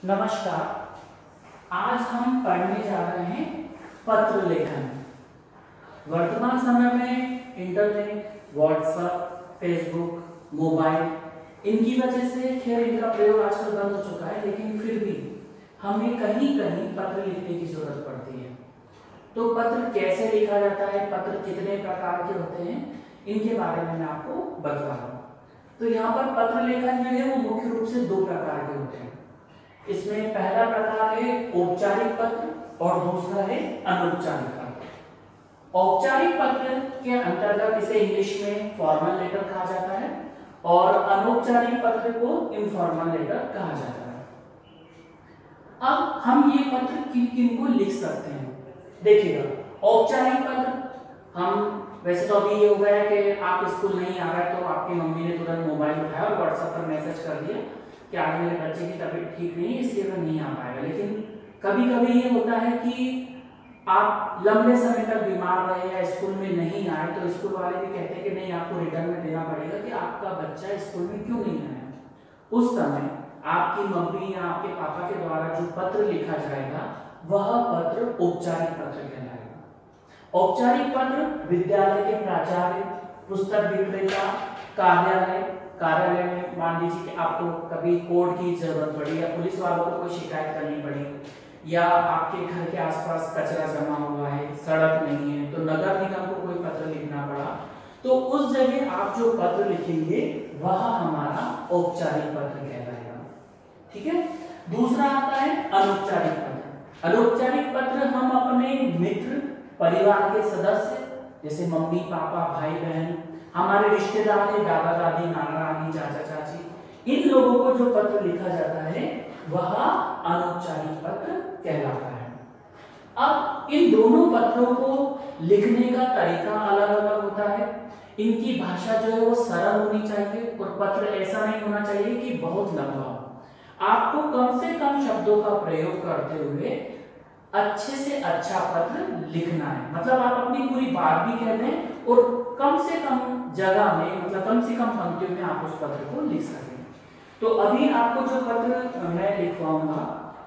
नमस्कार। आज हम पढ़ने जा रहे हैं पत्र लेखन। वर्तमान समय में इंटरनेट, व्हाट्सएप, फेसबुक, मोबाइल इनकी वजह से खैर इनका प्रयोग आजकल बंद हो चुका है, लेकिन फिर भी हमें कहीं कहीं पत्र लिखने की जरूरत पड़ती है। तो पत्र कैसे लिखा जाता है, पत्र कितने प्रकार के होते हैं, इनके बारे में मैं आपको बता रहा हूँ। तो यहाँ पर पत्र लेखन जो है वो मुख्य रूप से दो प्रकार के होते हैं। इसमें पहला प्रकार है औपचारिक पत्र और दूसरा है अनौपचारिक पत्र। औपचारिक पत्र के अंतर्गत इसे इंग्लिश में फॉर्मल लेटर कहा जाता है और अनौपचारिक पत्र को इनफॉर्मल लेटर कहा जाता है। अब हम ये पत्र किन किन को लिख सकते हैं, देखिएगा। औपचारिक पत्र हम वैसे तो अभी ये हो गया है कि आप स्कूल नहीं आ रहे तो आपकी मम्मी ने तुरंत मोबाइल उठाया और व्हाट्सएप पर मैसेज कर दिया कि आज मेरे बच्चे की तबीयत ठीक नहीं है इसलिए वो नहीं आ पाएगा। लेकिन कभी कभी ये होता है कि आप लंबे समय तक बीमार रहे या स्कूल में नहीं आए तो स्कूल वाले भी कहते हैं कि नहीं, आपको रिटर्न में देना पड़ेगा कि आपका बच्चा स्कूल में क्यों नहीं आया। उस समय आपकी मम्मी या आपके पापा के द्वारा जो पत्र लिखा जाएगा वह पत्र औपचारिक पत्र कहलाएगा। औपचारिक पत्र विद्यालय के प्राचार्य, पुस्तक विक्रेता, कार्यालय में मान लीजिए कि आपको कभी कोर्ट की जरूरत पड़ी या पुलिस वालों को कोई शिकायत करनी पड़ी या आपके घर के आसपास कचरा जमा हुआ है, सड़क नहीं है तो नगर निगम को कोई पत्र लिखना पड़ा, तो उस जगह आप जो पत्र लिखेंगे वह हमारा औपचारिक पत्र कहलाएगा। ठीक है। दूसरा आता है अनौपचारिक पत्र। अनौपचारिक पत्र हम अपने मित्र, परिवार के सदस्य जैसे मम्मी पापा, भाई बहन, हमारे रिश्तेदार हैं, दादा दादी, नाना नानी, चाचा चाची, इन लोगों को जो पत्र लिखा जाता है वह अनौपचारिक पत्र कहलाता है। अब इन दोनों पत्रों को लिखने का तरीका अलग अलग होता है। इनकी भाषा जो है वो सरल होनी चाहिए और पत्र ऐसा नहीं होना चाहिए कि बहुत लंबा हो। आपको कम से कम शब्दों का प्रयोग करते हुए अच्छे से अच्छा पत्र लिखना है। मतलब आप अपनी पूरी बात भी कह दें और कम से कम जगह में, मतलब कम से कम पंक्तियों में आप उस पत्र को लिख सकें। तो अभी आपको जो पत्र मैं लिखवाऊंगा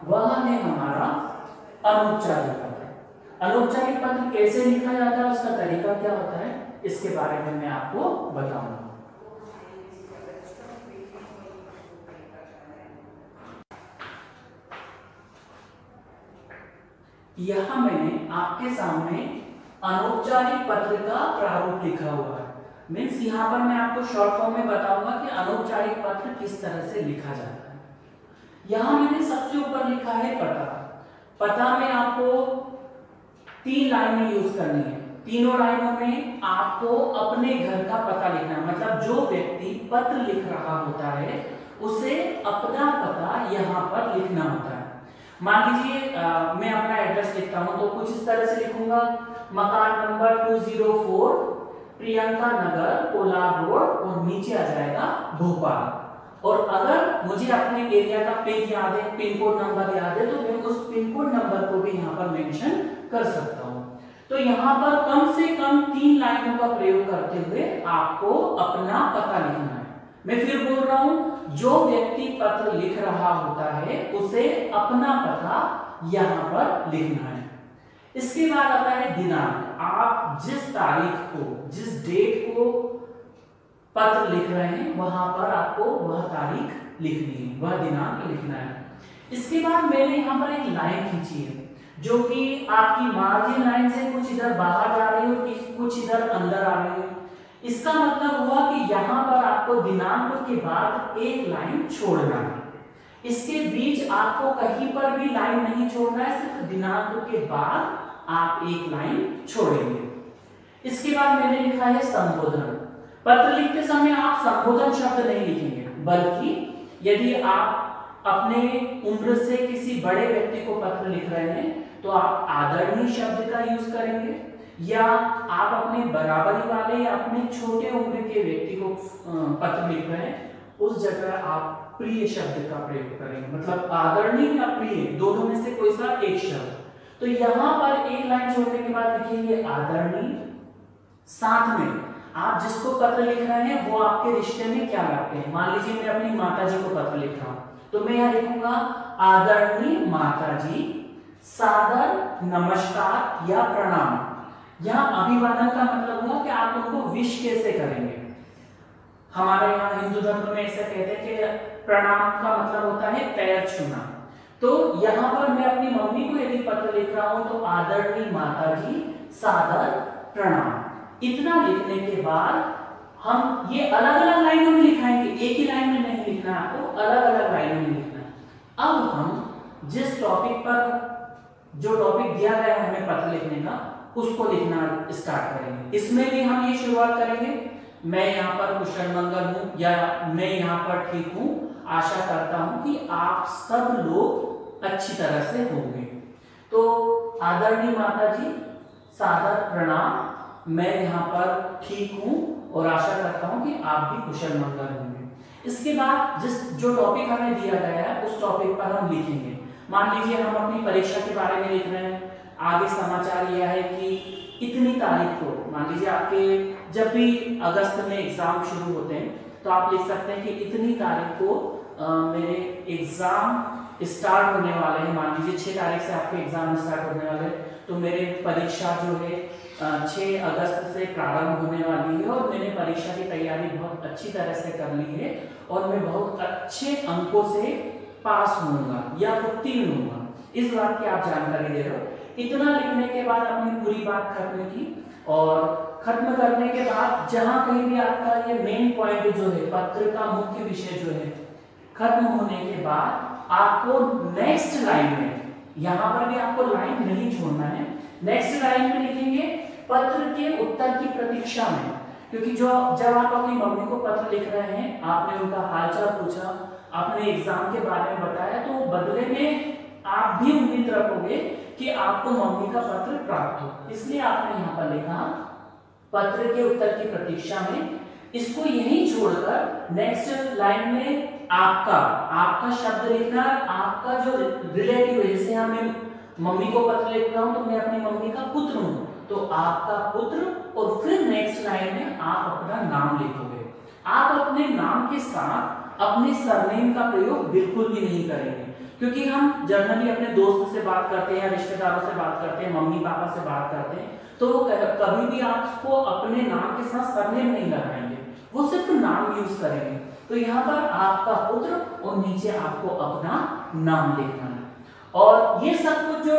वह है हमारा अनौपचारिक पत्र। अनौपचारिक पत्र कैसे लिखा जाता है, उसका तरीका क्या होता है, इसके बारे में मैं आपको बताऊंगा। यहां मैंने आपके सामने अनौपचारिक पत्र का प्रारूप लिखा हुआ है। मीन्स यहाँ पर मैं आपको शॉर्ट फॉर्म में बताऊंगा कि अनौपचारिक पत्र किस तरह से लिखा जाता है। यहाँ मैंने सबसे ऊपर लिखा है पता। पता में आपको 3 लाइनें यूज करनी है। तीनों लाइनों में आपको अपने घर का पता लिखना है। मतलब जो व्यक्ति पत्र लिख रहा होता है उसे अपना पता यहाँ पर लिखना होता है। मान लीजिए मैं अपना एड्रेस लिखता हूं तो कुछ इस तरह से लिखूंगा, मकान नंबर 204, प्रियंका नगर, कोलार रोड, और नीचे आ जाएगा भोपाल। और अगर मुझे अपने एरिया का पिन याद है, पिन कोड नंबर याद है, तो मैं उस पिन कोड नंबर को भी यहाँ पर मेंशन कर सकता हूँ। तो यहाँ पर कम से कम 3 लाइनों का प्रयोग करते हुए आपको अपना पता लिखना है। मैं फिर बोल रहा हूं, जो व्यक्ति पत्र लिख रहा होता है उसे अपना पता यहां पर लिखना है। इसके बाद आता है दिनांक। आप जिस तारीख को, जिस डेट को पत्र लिख रहे हैं वहां पर आपको वह तारीख लिखनी है, वह दिनांक लिखना है। इसके बाद मैंने यहां पर एक लाइन खींची है जो कि आपकी मार्जिन लाइन से कुछ इधर बाहर जा रही है और कुछ इधर अंदर आ रही है। इसका मतलब हुआ कि यहाँ पर आपको दिनांक के बाद एक लाइन छोड़ना है। इसके बीच आपको कहीं पर भी लाइन नहीं छोड़ना है, सिर्फ दिनांक के बाद आप एक लाइन छोड़ेंगे। इसके बाद मैंने लिखा है संबोधन। पत्र लिखते समय आप संबोधन शब्द नहीं लिखेंगे, बल्कि यदि आप अपने उम्र से किसी बड़े व्यक्ति को पत्र लिख रहे हैं तो आप आदरणीय शब्द का यूज करेंगे, या आप अपने बराबरी वाले या अपने छोटे उम्र के व्यक्ति को पत्र लिख रहे हैं उस जगह आप प्रिय शब्द का प्रयोग करेंगे। मतलब आदरणीय या प्रिय दोनों में से कोई सा एक शब्द। तो यहाँ पर एक लाइन छोड़ने के बाद लिखेंगे आदरणीय। साथ में आप जिसको पत्र लिख रहे हैं वो आपके रिश्ते में क्या रखते हैं। मान लीजिए मैं अपनी माताजी को पत्र लिख रहा हूँ तो मैं यहाँ लिखूंगा आदरणीय माता जी, सादर नमस्कार या प्रणाम। यहाँ अभिवादन का मतलब हुआ कि आप उनको विश कैसे करेंगे। हमारे यहाँ हिंदू धर्म में ऐसा कहते हैं कि प्रणाम का मतलब होता है पैर छूना। तो यहाँ पर मैं अपनी मम्मी को यदि पत्र लिख रहा हूं तो आदरणीय माता जी, सादर प्रणाम। इतना लिखने के बाद हम ये अलग अलग लाइनों में लिखाएंगे, एक ही लाइन में नहीं लिखना, आपको अलग अलग लाइनों में लिखना है। अब हम जिस टॉपिक पर, जो टॉपिक दिया गया है हमें पत्र लिखने का, उसको लिखना स्टार्ट करेंगे। इसमें भी हम ये शुरुआत करेंगे, मैं यहाँ पर कुशल मंगल हूँ या मैं यहाँ पर ठीक हूँ, आशा करता हूँ कि आप सब लोग अच्छी तरह से होंगे। तो आदरणीय माता जी, सादर प्रणाम, मैं यहाँ पर ठीक हूँ और आशा करता हूँ कि आप भी कुशल मंगल होंगे। इसके बाद जो टॉपिक हमें दिया गया है उस टॉपिक पर हम लिखेंगे। मान लीजिए हम अपनी परीक्षा के बारे में लिख रहे हैं, आगे समाचार यह है कि इतनी तारीख को, मान लीजिए आपके जब भी अगस्त में एग्जाम शुरू होते हैं तो आप लिख सकते हैं कि इतनी तारीख को मेरे एग्जाम स्टार्ट होने वाले हैं। मान लीजिए 6 तारीख से आपके एग्जाम स्टार्ट होने वाले हैं, तो मेरे परीक्षा जो है 6 अगस्त से प्रारंभ होने वाली है और मैंने परीक्षा की तैयारी बहुत अच्छी तरह से कर ली है और मैं बहुत अच्छे अंकों से पास होऊंगा या उत्तीर्ण होऊंगा। इस बात की आप जानकारी दे रहे हो। इतना लिखने के बाद अपनी पूरी बात खत्म की और खत्म करने के बाद जहां कहीं भी आपका ये मेन पॉइंट जो है, पत्र का मुख्य विषय जो है, खत्म होने के बाद आपको नेक्स्ट लाइन में, यहां पर भी आपको लाइन नहीं छोड़ना है, नेक्स्ट लाइन में लिखेंगे पत्र के उत्तर की प्रतीक्षा में। क्योंकि जब आप अपनी मम्मी को पत्र लिख रहे हैं, आपने उनका हालचाल पूछा, आपने एग्जाम के बारे में बताया, तो बदले में आप भी उम्मीद रखोगे कि आपको मम्मी का पत्र प्राप्त हो। इसलिए आपने यहाँ पर लिखा पत्र के उत्तर की प्रतीक्षा में। इसको यहीं छोड़कर नेक्स्ट लाइन में आपका शब्द लिखना, आपका जो रिलेटिव है, जैसे मैं मम्मी को पत्र लिखता हूं तो मैं अपनी मम्मी का पुत्र हूं, तो आपका पुत्र, और फिर नेक्स्ट लाइन में आप अपना नाम लिखोगे। आप अपने नाम के साथ अपने सरनेम का प्रयोग बिल्कुल भी नहीं करेंगे, क्योंकि हम जनरली अपने दोस्त से बात करते हैं या रिश्तेदारों से बात करते हैं, मम्मी पापा से बात करते हैं, तो कभी भी आपको अपने नाम के साथ सरनेम नहीं लगाएंगे, वो सिर्फ नाम यूज करेंगे। तो यहाँ पर आपका पुत्र और नीचे आपको अपना नाम लिखना है। और ये सब कुछ जो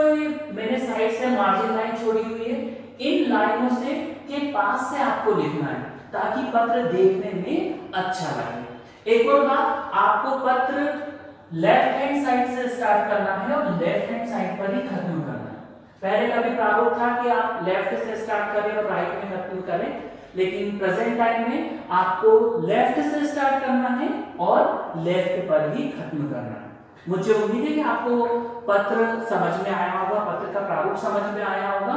मैंने साइड से मार्जिन लाइन छोड़ी हुई है, इन लाइनों से के पास से आपको लिखना है ताकि पत्र देखने में अच्छा लगे। एक और बात, आपको पत्र लेफ्ट हैंड साइड से स्टार्ट करना है और लेफ्ट हैंड साइड पर ही खत्म करना है। पहले कभी प्रारूप था कि आप लेफ्ट से स्टार्ट करें और राइट में खत्म करें, लेकिन प्रेजेंट टाइम में आपको लेफ्ट से स्टार्ट करना है और लेफ्ट पर ही खत्म करना है। मुझे उम्मीद है कि आपको पत्र समझ में आया होगा, पत्र का प्रारूप समझ में आया होगा।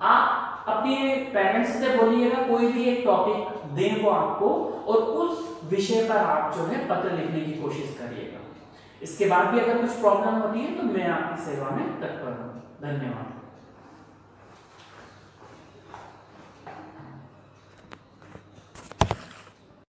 आप अपने पेरेंट्स से बोलिएगा कोई भी एक टॉपिक दें वो आपको, और उस विषय पर आप जो है पत्र लिखने की कोशिश करिएगा। इसके बाद भी अगर कुछ प्रॉब्लम होती है तो मैं आपकी सेवा में तत्पर हूँ। धन्यवाद।